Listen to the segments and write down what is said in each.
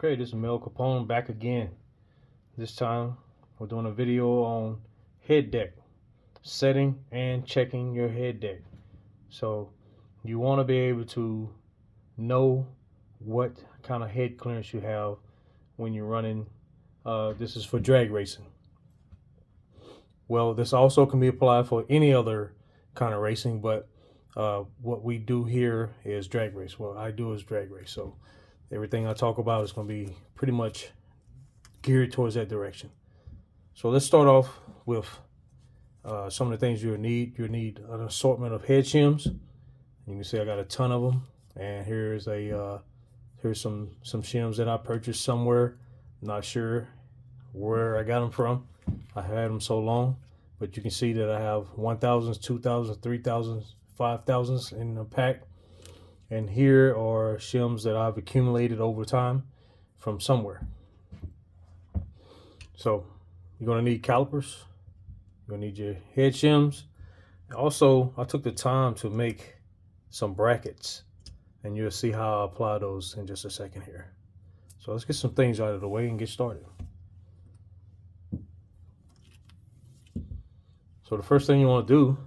Okay, this is Mel Capone back again. This time we're doing a video on head deck, setting and checking your head deck. So you want to be able to know what kind of head clearance you have when you're running. This is for drag racing. Well, this also can be applied for any other kind of racing, but what we do here is drag race. What I do is drag race. So everything I talk about is going to be pretty much geared towards that direction. So let's start off with some of the things you'll need. You'll need an assortment of head shims. You can see I got a ton of them, and here's some shims that I purchased somewhere. Not sure where I got them from. I had them so long, but you can see that I have 1,000s, 2,000s, 3,000s, 5,000s in the pack. And here are shims that I've accumulated over time from somewhere. So you're going to need calipers. You're going to need your head shims. Also, I took the time to make some brackets, and you'll see how I apply those in just a second here. So let's get some things out of the way and get started. So the first thing you want to do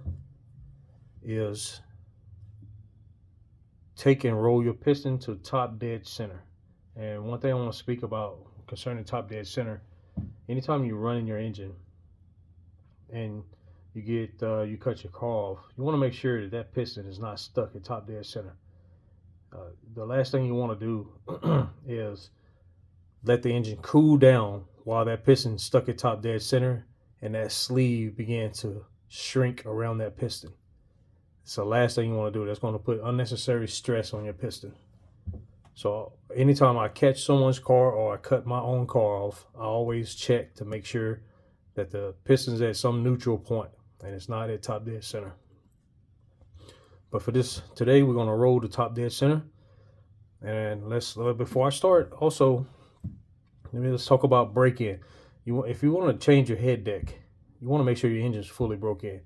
is take and roll your piston to top dead center. And one thing I want to speak about concerning top dead center, anytime you're running your engine and you cut your car off, you want to make sure that piston is not stuck at top dead center. The last thing you want to do is let the engine cool down while that piston is stuck at top dead center and that sleeve began to shrink around that piston. It's the last thing you want to do. That's going to put unnecessary stress on your piston. So anytime I catch someone's car or I cut my own car off, I always check to make sure that the piston's at some neutral point and it's not at top dead center. But for this today, we're going to roll the top dead center. And before I start, also let's talk about break-in. If you want to change your head deck, you want to make sure your engine's fully broke in.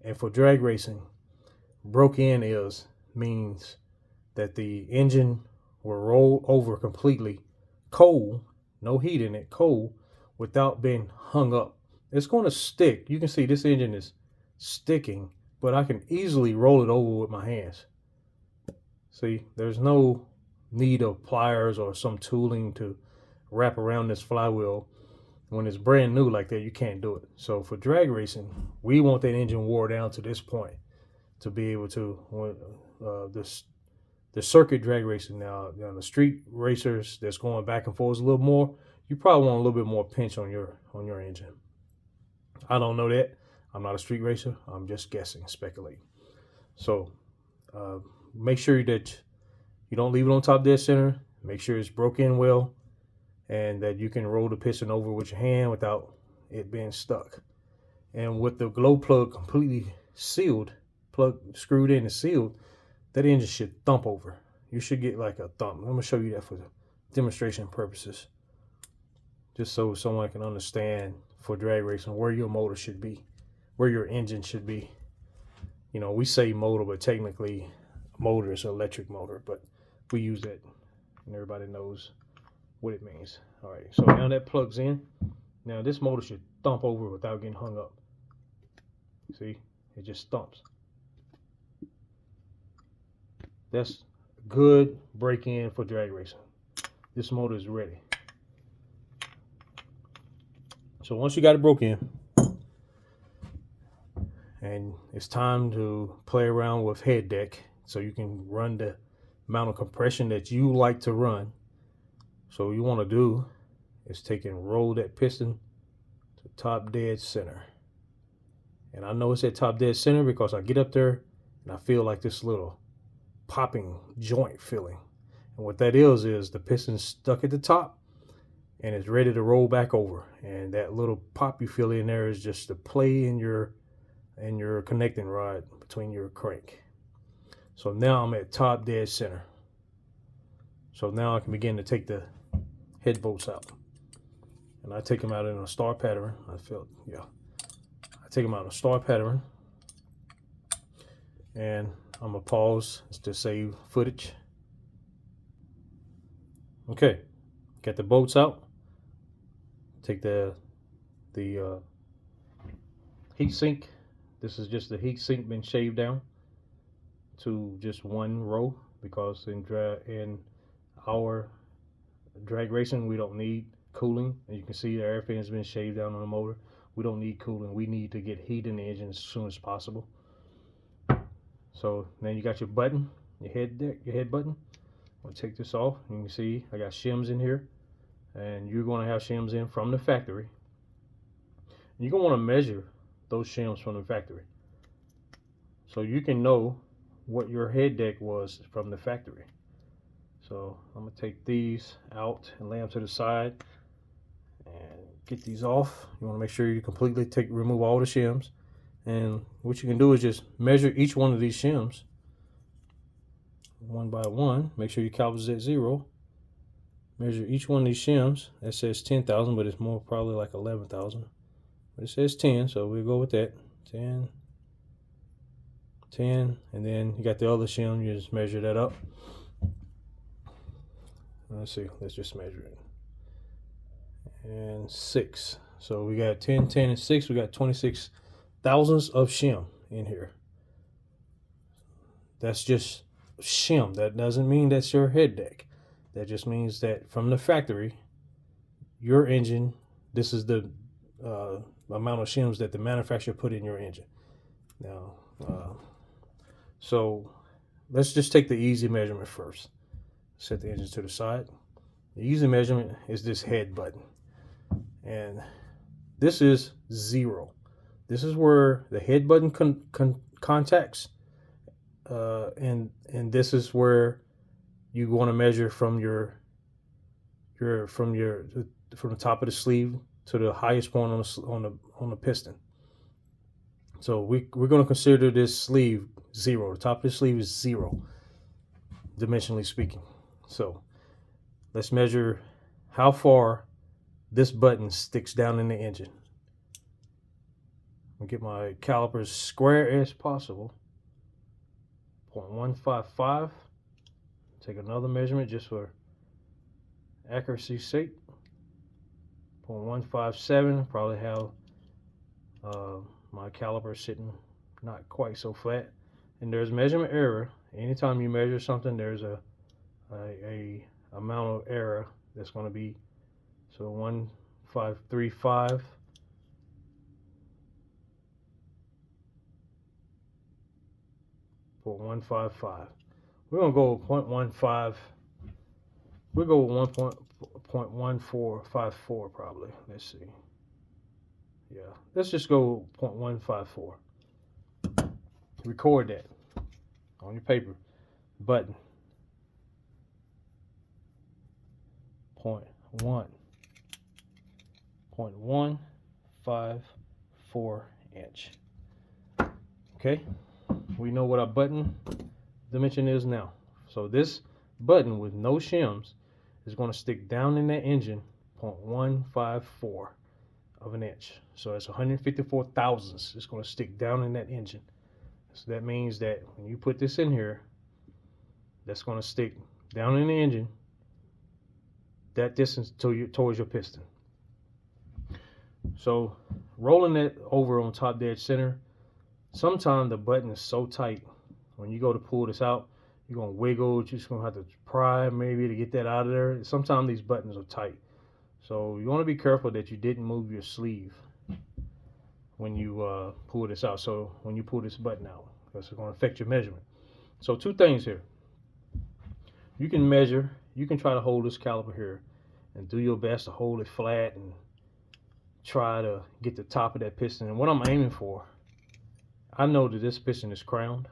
And for drag racing, broke in means that the engine will roll over completely cold, no heat in it, cold, without being hung up. It's going to stick. You can see this engine is sticking, but I can easily roll it over with my hands. See, there's no need of pliers or some tooling to wrap around this flywheel. When it's brand new like that, you can't do it. So for drag racing, we want that engine wore down to this point to be able to, the circuit drag racing now, the street racers that's going back and forth a little more, you probably want a little bit more pinch on your engine. I don't know that. I'm not a street racer. I'm just guessing, speculating. So make sure that you don't leave it on top dead center. Make sure it's broke in well, and that you can roll the piston over with your hand without it being stuck. And with the glow plug completely sealed, plug screwed in and sealed, that engine should thump over. You should get like a thump. I'm going to show you that for the demonstration purposes, just so someone can understand for drag racing where your motor should be, where your engine should be. You know, we say motor, but technically motor is an electric motor, but we use that and everybody knows what it means. All right, so now that plugs in. Now this motor should thump over without getting hung up. See, it just thumps. That's good break-in for drag racing. This motor is ready. So once you got it broke in, and it's time to play around with head deck so you can run the amount of compression that you like to run. So what you want to do is take and roll that piston to top dead center. And I know it's at top dead center because I get up there and I feel like this little popping joint feeling. And what that is the piston's stuck at the top and it's ready to roll back over. And that little pop you feel in there is just the play in your connecting rod between your crank. So now I'm at top dead center. So now I can begin to take the head bolts out. And I take them out in a star pattern. I take them out in a star pattern. And I'm going to pause to save footage. Okay, Get the bolts out. Take the heat sink. This is just the heat sink been shaved down to just one row, because in our drag racing we don't need cooling, and you can see the air fan has been shaved down on the motor. We don't need cooling. We need to get heat in the engine as soon as possible. So then you got your button, your head button. I'll take this off. You can see I got shims in here, and you're going to have shims in from the factory. And you're going to want to measure those shims from the factory, so you can know what your head deck was from the factory. So I'm going to take these out and lay them to the side and get these off. You want to make sure you completely remove all the shims. And what you can do is just measure each one of these shims one by one. Make sure your caliper's at 0. Measure each one of these shims. That says 10,000, but it's more probably like 11,000. But it says 10, so we'll go with that. 10, 10, and then you got the other shim. You just measure that up. Let's see. Let's just measure it. And 6. So we got 10, 10, and 6. We got 26 thousandths of shim in here. That's just shim. That doesn't mean that's your head deck. That just means that from the factory, your engine, this is the amount of shims that the manufacturer put in your engine. Now, so let's just take the easy measurement first. Set the engine to the side. The easy measurement is this head button, and this is 0. This is where the head button contacts, and this is where you want to measure from from the top of the sleeve to the highest point on the piston. So we're going to consider this sleeve 0. The top of the sleeve is 0, dimensionally speaking. So let's measure how far this button sticks down in the engine. I'll get my caliper as square as possible. 0.155. Take another measurement just for accuracy's sake. 0.157. Probably have my caliper sitting not quite so flat. And there's measurement error. Anytime you measure something, there's a amount of error that's going to be, so 1535. 0.155. We're going to go 0.15. We'll go with 1.1454 probably. Let's see. Yeah, let's just go 0.154. Record that on your paper. Button. 0.154 inch. Okay, we know what our button dimension is now. So this button with no shims is going to stick down in that engine 0.154 of an inch. So it's 154 thousandths. It's going to stick down in that engine. So that means that when you put this in here, that's going to stick down in the engine that distance towards your piston. So rolling it over on top dead center, sometimes the button is so tight, when you go to pull this out, you're going to wiggle, you're just going to have to pry maybe to get that out of there. Sometimes these buttons are tight. So you want to be careful that you didn't move your sleeve when you pull this out. So when you pull this button out, because it's going to affect your measurement. So two things here. You can measure, you can try to hold this caliper here and do your best to hold it flat and try to get the top of that piston. And what I'm aiming for, I know that this piston is crowned.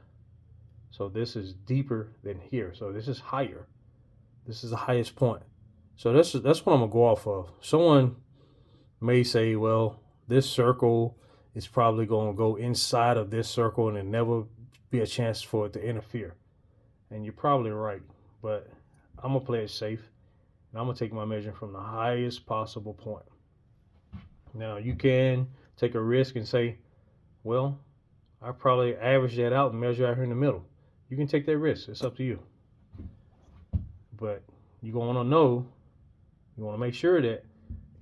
So this is deeper than here. So this is higher. This is the highest point. So that's what I'm going to go off of. Someone may say, well, this circle is probably going to go inside of this circle and there'll never be a chance for it to interfere. And you're probably right. But I'm going to play it safe. And I'm going to take my measurement from the highest possible point. Now, you can take a risk and say, well, I probably average that out and measure out here in the middle. You can take that risk. It's up to you. But you're going to know You want to make sure that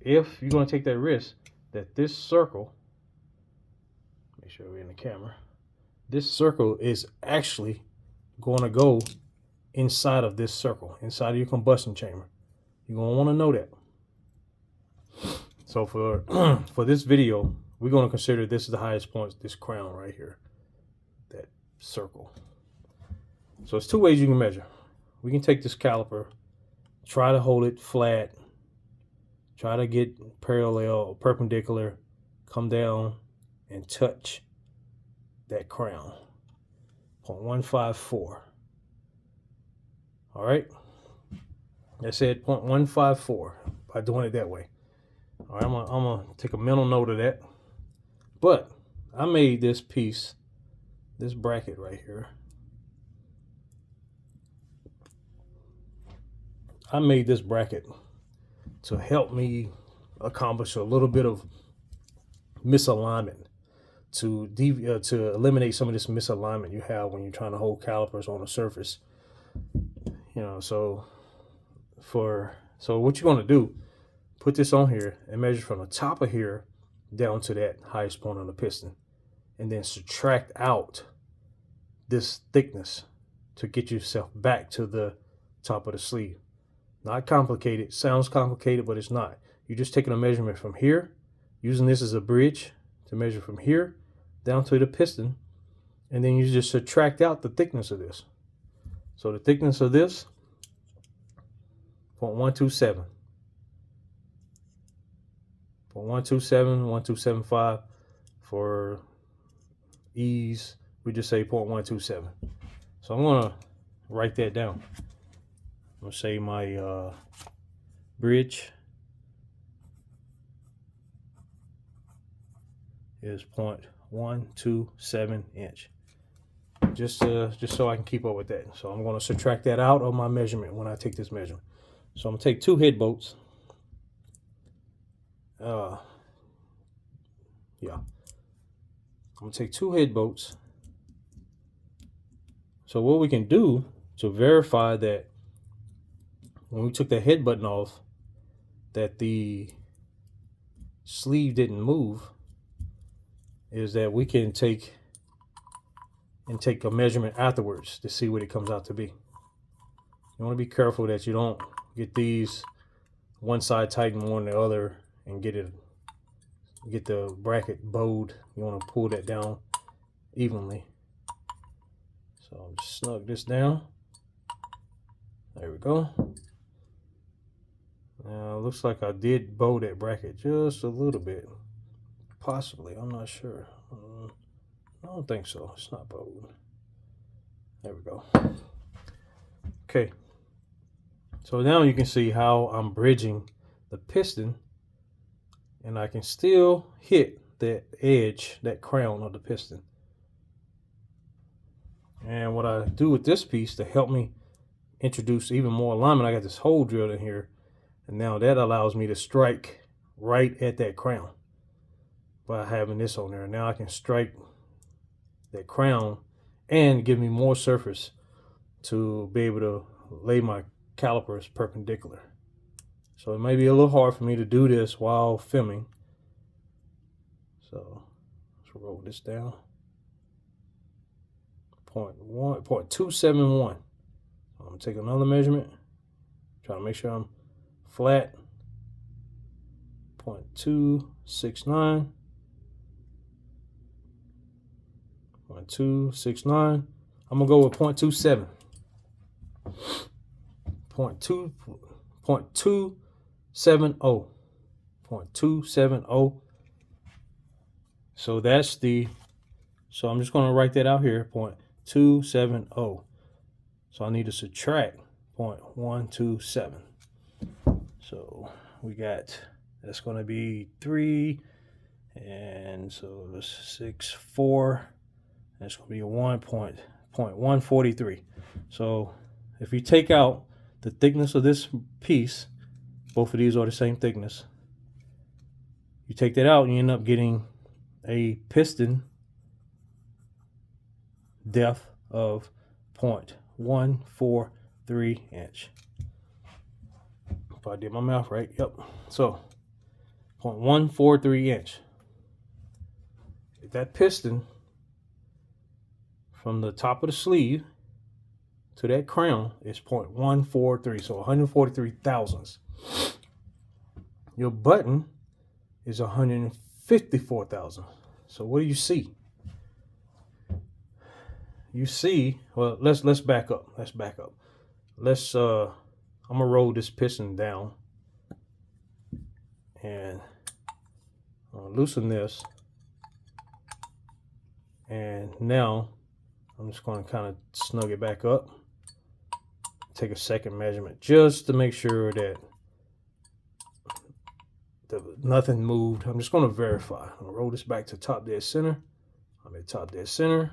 if you're going to take that risk, that this circle, make sure we're in the camera, this circle is actually going to go inside of this circle, inside of your combustion chamber. You're going to want to know that. So for for this video, we're going to consider this is the highest point, this crown right here, that circle. So it's two ways you can measure. We can take this caliper, try to hold it flat, try to get parallel, perpendicular, come down and touch that crown. 0.154. All right. That's it, 0.154 by doing it that way. All right, I'm gonna take a mental note of that. But I made this piece, this bracket right here. I made this bracket to help me accomplish a little bit of misalignment, to eliminate some of this misalignment you have when you're trying to hold calipers on a surface. You know, so what you're going to do, put this on here and measure from the top of here down to that highest point on the piston, and then subtract out this thickness to get yourself back to the top of the sleeve. Not complicated. Sounds complicated, but it's not. You're just taking a measurement from here, using this as a bridge to measure from here down to the piston, and then you just subtract out the thickness of this. So the thickness of this, 0.127. 0.127, 1.275. For ease, we just say 0.127. So I'm going to write that down. I'm going to say my bridge is 0.127 inch. Just so I can keep up with that. So I'm going to subtract that out of my measurement when I take this measurement. So I'm going to take 2 head bolts. I'm going to take 2 head bolts. So what we can do to verify that when we took the head button off, that the sleeve didn't move, is that we can take a measurement afterwards to see what it comes out to be. You want to be careful that you don't get these one side tighten more than the other and get the bracket bowed. You want to pull that down evenly. So I'll just snug this down. There we go. Now it looks like I did bow that bracket just a little bit. Possibly, I'm not sure. I don't think so. It's not bowed. There we go. Okay. So now you can see how I'm bridging the piston, and I can still hit that edge, that crown of the piston. And what I do with this piece to help me introduce even more alignment, I got this hole drilled in here, and now that allows me to strike right at that crown by having this on there. Now I can strike that crown and give me more surface to be able to lay my calipers perpendicular. So it may be a little hard for me to do this while filming. So let's roll this down. 0.271. I'm gonna take another measurement. Try to make sure I'm flat. 0.269. 0.269. I'm gonna go with 0.27. 0.270. 0.270. So that's the, so I'm just gonna write that out here, 0.270. So I need to subtract 0.127. So we got, that's gonna be 3, and so 6, 4. That's going to be a 1.143. So if you take out the thickness of this piece, both of these are the same thickness. You take that out and you end up getting a piston depth of 0.143 inch. If I did my math right, yep. So 0.143 inch. That piston from the top of the sleeve to that crown is 0.143, so 143 thousandths. Your button is 154 thousand. So what do you see? You see, well, let's back up. Let's back up. I'm gonna roll this piston down and loosen this. And now I'm just going to kind of snug it back up. Take a second measurement just to make sure that nothing moved. I'm just going to verify. I'm going to roll this back to top dead center. I'm at top dead center.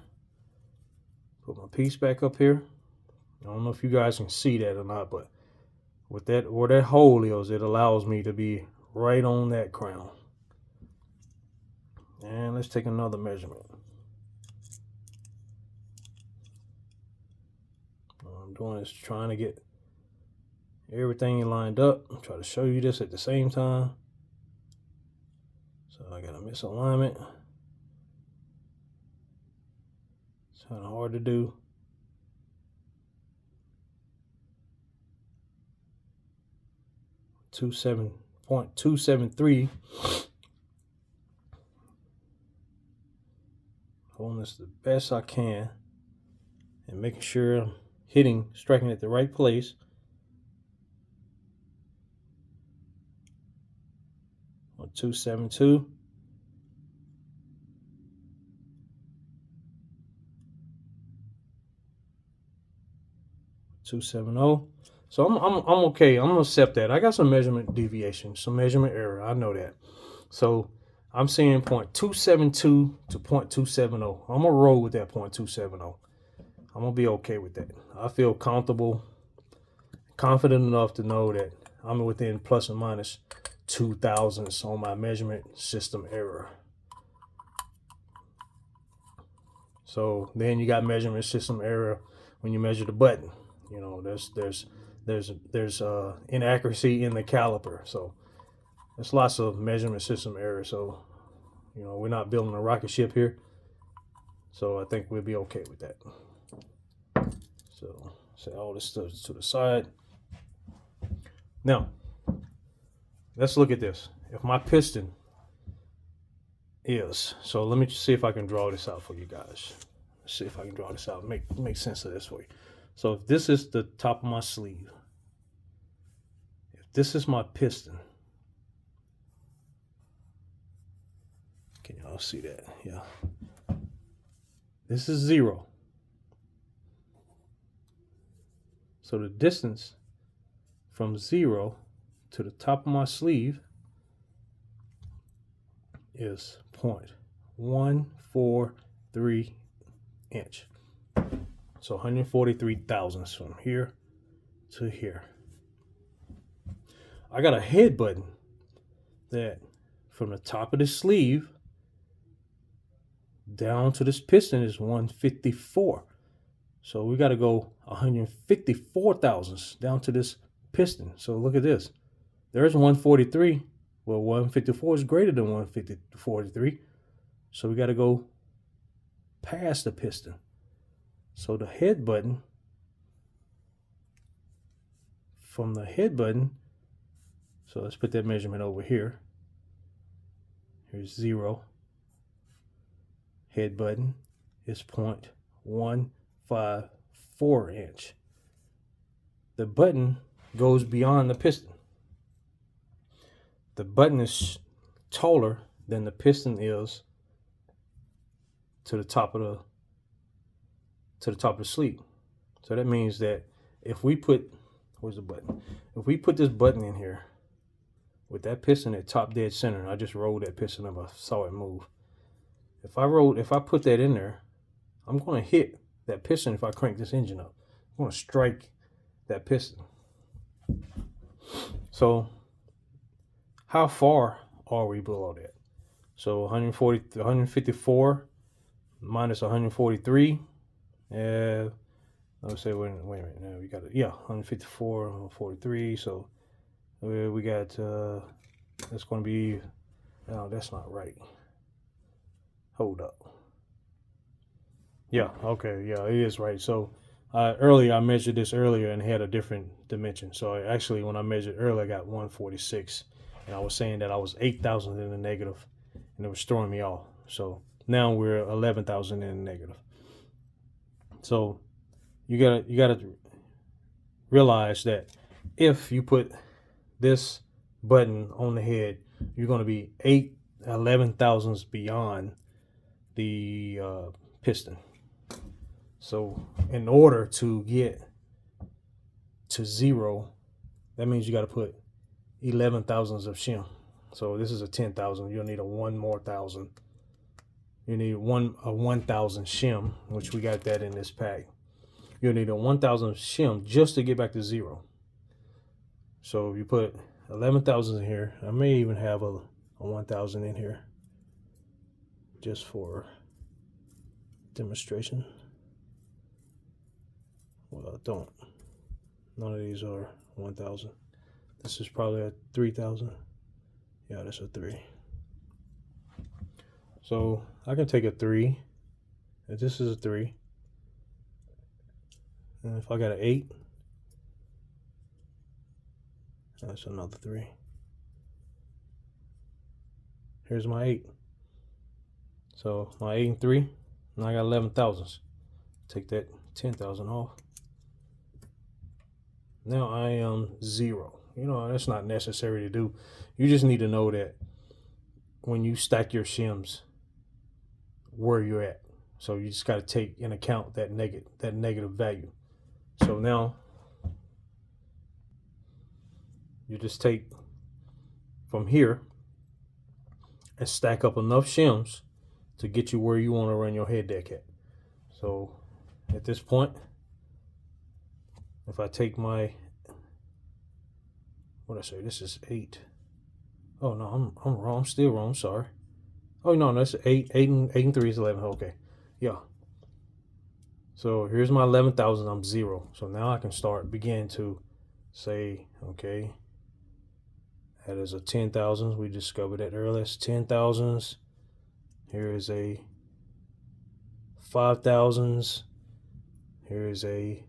Put my piece back up here. I don't know if you guys can see that or not, but with that, where that hole is, it allows me to be right on that crown. And let's take another measurement. What I'm doing is trying to get everything lined up. I'm trying to show you this at the same time. So I got a misalignment. It's kind of hard to do. 0.273. Holding this the best I can and making sure I'm striking at the right place. 272. So I'm okay. I'm gonna accept that. I got some measurement deviation, some measurement error. I know that. So I'm seeing 0.272 to 0.270. I'm gonna roll with that 0.270. I'm gonna be okay with that. I feel comfortable, confident enough to know that I'm within plus or minus 2 thousandths on my measurement system error. So then you got measurement system error when you measure the button. You know, there's inaccuracy in the caliper. So there's lots of measurement system error. So, you know, we're not building a rocket ship here. So I think we'll be okay with that. So set all this stuff to the side. Now, let's look at this. If my piston is, so let me just see if I can draw this out for you guys. Let's see if I can draw this out, make sense of this for you. So if this is the top of my sleeve, if this is my piston, can y'all see that? Yeah. This is 0. So the distance from 0 to the top of my sleeve is 0.143 inch. So 143 thousandths from here to here. I got a head button that from the top of the sleeve down to this piston is 154. So we got to go 154 thousandths down to this piston. So look at this. There's 143. Well, 154 is greater than 143. So we got to go past the piston. So the head button, from the head button, so let's put that measurement over here. Here's 0. Head button is 0.154 inch. The button goes beyond the piston. The button is taller than the piston is to the top of the sleeve. So that means that if we put, where's the button? If we put this button in here with that piston at top dead center, I just rolled that piston up, I saw it move. If I put that in there, I'm going to hit that piston if I crank this engine up. I'm going to strike that piston. So how far are we below that? So 154 minus 143. Let's say, wait a minute. Now we got it. Yeah, 154, 143. So We got that's going to be, no, that's not right. Hold up. Yeah, okay, yeah, it is right. So earlier I measured this earlier and had a different dimension. So actually, when I measured earlier, I got 146, and I was saying that I was 8,000 in the negative, and it was throwing me off. So now we're 11,000 in the negative. So you gotta realize that if you put this button on the head, you're going to be 11 thousandths beyond the piston. So in order to get to 0, that means you got to put 11 thousandths of shim. So this is a 10,000. You'll need a 1 more thousand. You need a 1,000 shim, which we got that in this pack. You'll need a 1,000 shim just to get back to 0. So if you put 11,000 in here, I may even have a 1,000 in here just for demonstration. Well, I don't. None of these are 1,000. This is probably a 3,000. Yeah, that's a 3. So I can take a 3. If this is a 3, and if I got an 8, that's another 3. Here's my 8. So my 8 and 3, and I got 11 thousandths. Take that 10,000 off. Now I am 0. You know, that's not necessary to do. You just need to know that when you stack your shims, where you're at. So you just got to take in account that negative value. So now you just take from here and stack up enough shims to get you where you want to run your head deck at. So at this point, if I take my, what I say, this is 8. Oh no, I'm wrong. I'm still wrong. Sorry. Oh no, that's 8. 8 and 3 is 11. Okay, yeah. So here's my 11,000. I'm 0. So now I can begin to say, okay, that is a 10,000. We discovered that earlier. That's 10,000s. Here is a 5,000s. Here is a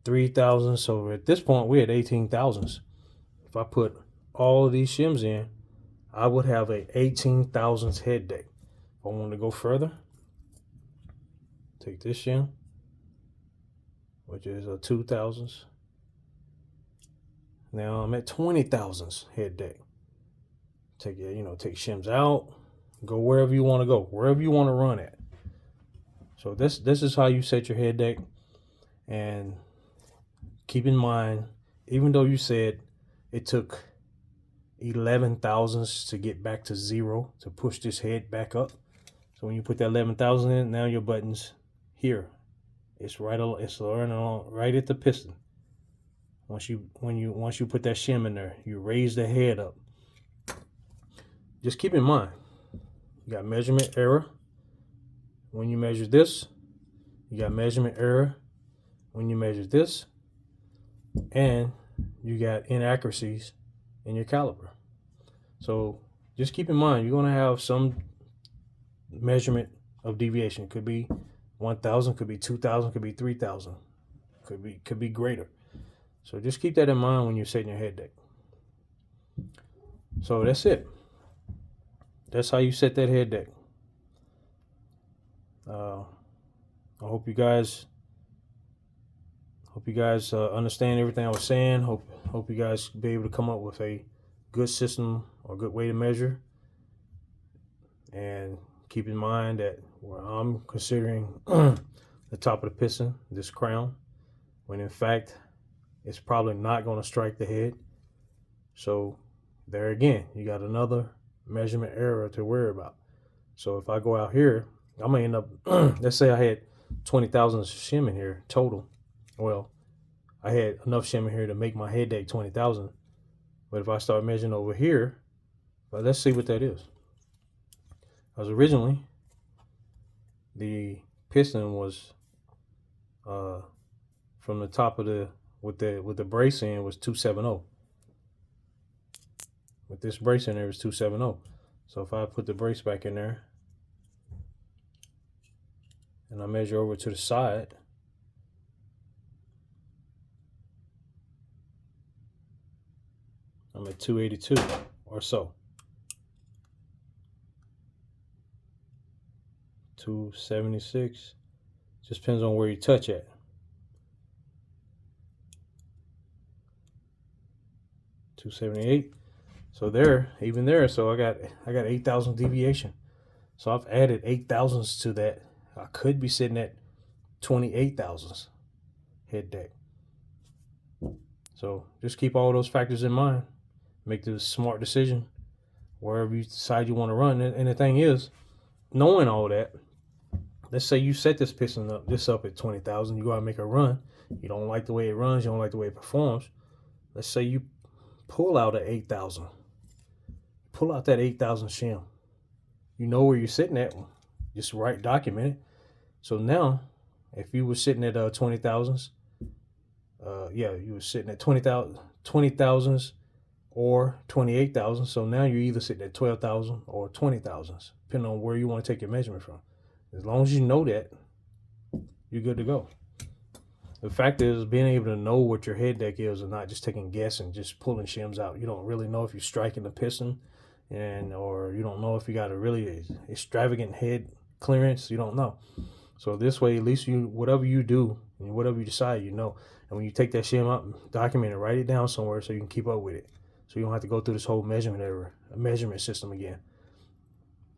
3,000. So at this point, we're at 18,000s. If I put all of these shims in, I would have a 18,000s head deck. If I want to go further, take this shim, which is a 2,000s. Now I'm at 20,000s head deck. Take take shims out, go wherever you want to go, wherever you want to run at. So this is how you set your head deck. And keep in mind, even though you said it took 11 thousandths to get back to 0 to push this head back up. So when you put that 11,000 in, now your button's here. It's right along right at the piston. Once you put that shim in there, you raise the head up. Just keep in mind, you got measurement error when you measure this. You got measurement error when you measure this, and you got inaccuracies in your caliper. So just keep in mind, you're going to have some measurement of deviation. Could be 1,000, could be 2,000, could be 3,000, could be greater. So just keep that in mind when you're setting your head deck. So that's it. That's how you set that head deck. I hope you guys understand everything I was saying. Hope you guys be able to come up with a good system or good way to measure. And keep in mind that where I'm considering the top of the piston, this crown, when in fact it's probably not going to strike the head. So there again, you got another measurement error to worry about. So if I go out here, I'm gonna end up let's say I had 20,000 shim in here total. Well, I had enough shim in here to make my head deck 20,000. But if I start measuring over here, well, let's see what that is. Because originally the piston was from the top of the with the brace in was 270. With this brace in there, it's 270. So if I put the brace back in there and I measure over to the side, I'm at 282 or so. 276. Just depends on where you touch at. $278. So there, even there, so I got 8,000 deviation. So I've added 8,000s to that. I could be sitting at 28,000s head deck. So just keep all those factors in mind. Make the smart decision wherever you decide you want to run. And the thing is, knowing all that, let's say you set this piston up at 20,000. You go out and make a run. You don't like the way it runs. You don't like the way it performs. Let's say you pull out at 8,000. Pull out that 8,000 shim. You know where you're sitting at. Just document it. So now, if you were sitting at 20,000s, you were sitting at 20,000s or 28,000. So now you're either sitting at 12,000 or 20,000s, depending on where you want to take your measurement from. As long as you know that, you're good to go. The fact is, being able to know what your head deck is and not just taking guess and just pulling shims out. You don't really know if you're striking the piston, or you don't know if you got a really extravagant head clearance. You don't know. So this way, at least whatever you do and whatever you decide, you know. And when you take that shim out, document it, write it down somewhere so you can keep up with it. So you don't have to go through this whole measurement system again.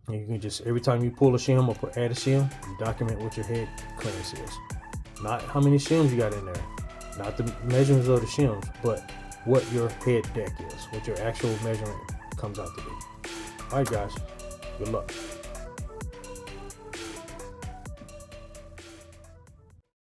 And you can just, every time you pull a shim or add a shim, you document what your head clearance is. Not how many shims you got in there, not the measurements of the shims, but what your head deck is, what your actual measurement comes out to be. All right, guys, good luck.